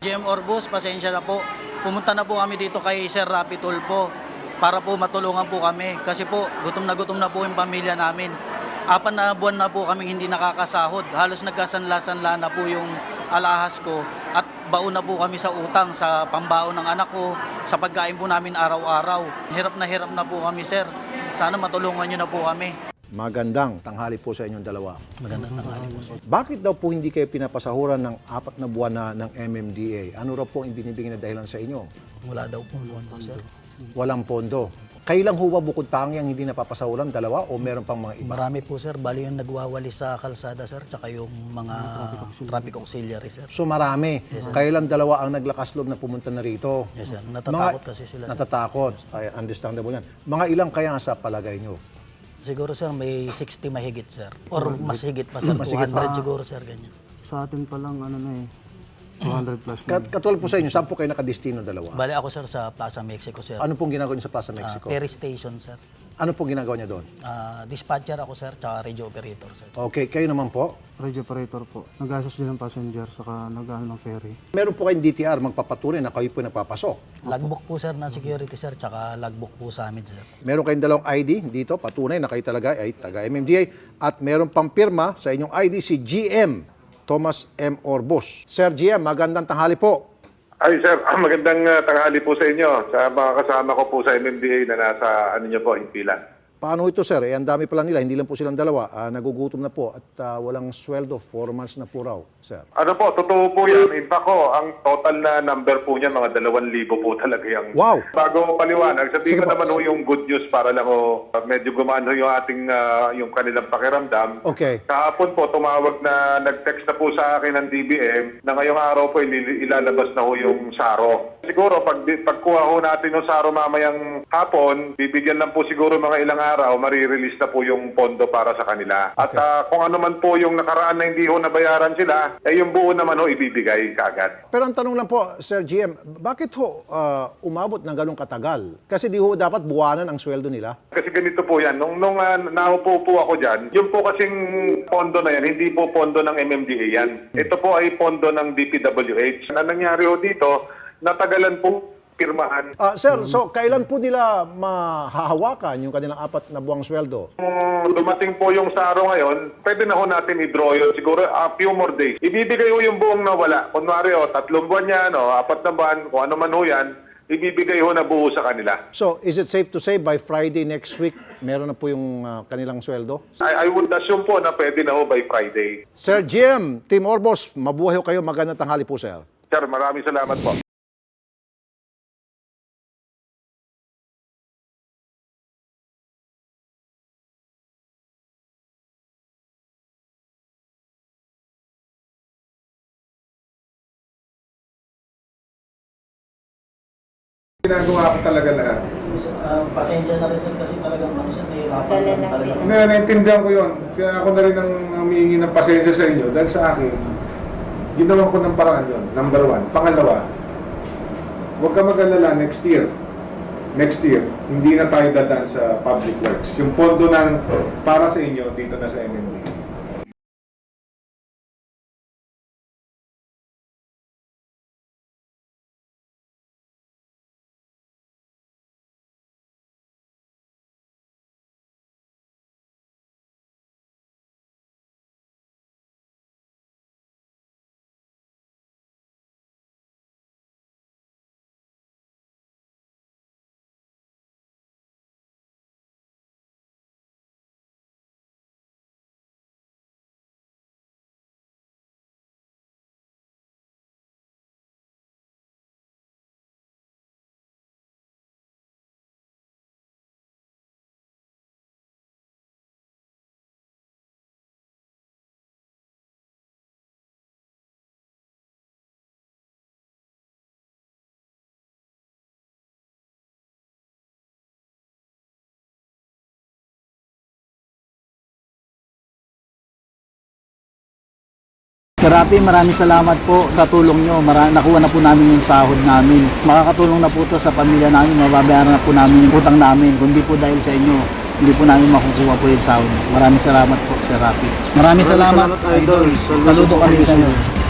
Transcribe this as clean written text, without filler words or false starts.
GM Orbos, pasensya na po. Pumunta na po kami dito kay Sir Rapi Tulfo para po matulungan po kami. Kasi po, gutom na po yung pamilya namin. 4 na buwan na po kami hindi nakakasahod. Halos nagkasanla-sanla na po yung alahas ko. At baon na po kami sa utang, sa pambaon ng anak ko, sa pagkain po namin araw-araw. Hirap na po kami, sir. Sana matulungan nyo na po kami. Magandang tanghali po sa inyong dalawa. Magandang tanghali po, sir. Bakit daw po hindi kayo pinapasahuran ng 4 na buwan ng MMDA? Ano raw po ang binibigyan na dahilan sa inyo? Wala daw po pondo, sir. Walang pondo. Kailang huwa bukod tangi ang hindi napapasahuran? 2 o meron pang mga iba? Marami po, sir. Bali yung nagwawali sa kalsada, sir, tsaka yung mga traffic auxiliary, sir. So marami. Kailan 2 ang naglakas loob na pumunta na rito? Yes, sir. Natatakot kasi sila, sir. Natatakot. Ay, understandable yan. Mga ilang kaya sa palagay nyo? Siguro, sir, may 60 mahigit, sir. Or mas higit pa, sir. Mas higit 200 siguro, sir, ganyan. Sa atin pa lang, 200 plus na. Katulad po sa inyo, saan po kayo nakadestino 2? Bali ako, sir, sa Plaza Mexico, sir. Ano pong ginagawa niyo sa Plaza Mexico? Ferry station, sir. Ano pong ginagawa niya doon? Dispatcher ako, sir, tsaka radio operator, sir. Okay, kayo naman po? Radio operator po. Nag-assist din ng passenger, saka nag-ano ng ferry. Meron po kayong DTR magpapatunay na kayo po napapasok. Logbook po, sir, na security, sir, tsaka logbook po sa amin, sir. Meron kayong 2 ID dito, patunay na kayo talaga ay taga MMDA. At meron pang pirma sa inyong ID si GM Thomas M. Orbos. Sir GM, magandang tanghali po. Ay sir, magandang tanghali po sa inyo. Sa mga kasama ko po sa MMDA na nasa niyo po, himpilan. Paano ito, sir? Ang dami pala nila, hindi lang po silang 2. Nagugutom na po at walang sweldo, 4 months na po raw, sir. Ano po, totoo po yan. In fact ko, ang total na number po niya, mga 2,000 po talaga yung... Wow! Bago paliwanag, sabihin Sige ko po. naman ho yung good news para lang ho, medyo gumaan ho yung ating, yung kanilang pakiramdam. Okay. Kahapon po, tumawag na, nag-text na po sa akin ng DBM na ngayong araw po ilalabas na ho yung SARO. Siguro, pagkuha ho natin yung SARO mamayang hapon, bibigyan lang po siguro mga ilang araw, marirelease na po yung pondo para sa kanila. At kung ano man po yung nakaraan na hindi ho nabayaran sila, yung buo naman ho ibibigay kaagad. Pero ang tanong lang po, Sir GM, bakit ho umabot ng ganong katagal? Kasi di ho dapat buwanan ang sweldo nila? Kasi ganito po yan, nung naupo po ako dyan, yung po kasing pondo na yan, hindi po pondo ng MMDA yan. Ito po ay pondo ng DPWH. Ang nangyari ho dito, natagalan po pirmahan. Sir, so kailan po nila mahahawakan yung kanilang 4 na buwang sweldo? Kung dumating po yung SARO ngayon, pwede na ho natin i-draw yun. Siguro a few more days. Ibibigay ho yung buong nawala. Kunwari 3 buwan yan, 4 na buwan, kung ano man ho yan, ibibigay ho na buo sa kanila. So, is it safe to say by Friday next week, meron na po yung kanilang sweldo? I would assume po na pwede na ho by Friday. Sir GM, Team Orbos, mabuhay ho kayo. Magandang tanghali po, sir. Sir, maraming salamat po. Ginagawa ko talaga lahat. Pasensya na rin, sir, kasi talagang ano, sir, nahirapan Dala lang lang talaga. din. Naintindihan ko yun. Kaya ako na rin ang humihingi ng pasensya sa inyo dahil sa akin, ginawa ko ng paraan yun. Number 1. Pangalawa, huwag ka mag-alala next year. Next year, hindi na tayo dadaan sa public works. Yung pondo na para sa inyo, dito na sa MMDA. Sir Rapi, maraming salamat po sa tulong nyo. Nakuha na po namin yung sahod namin. Makakatulong na po ito sa pamilya namin. Mababayaran na po namin yung utang namin. Kundi po dahil sa inyo, hindi po namin makukuha po yung sahod. Maraming salamat po, Sir Rapi. Maraming salamat, idol. Saludo kami sa inyo.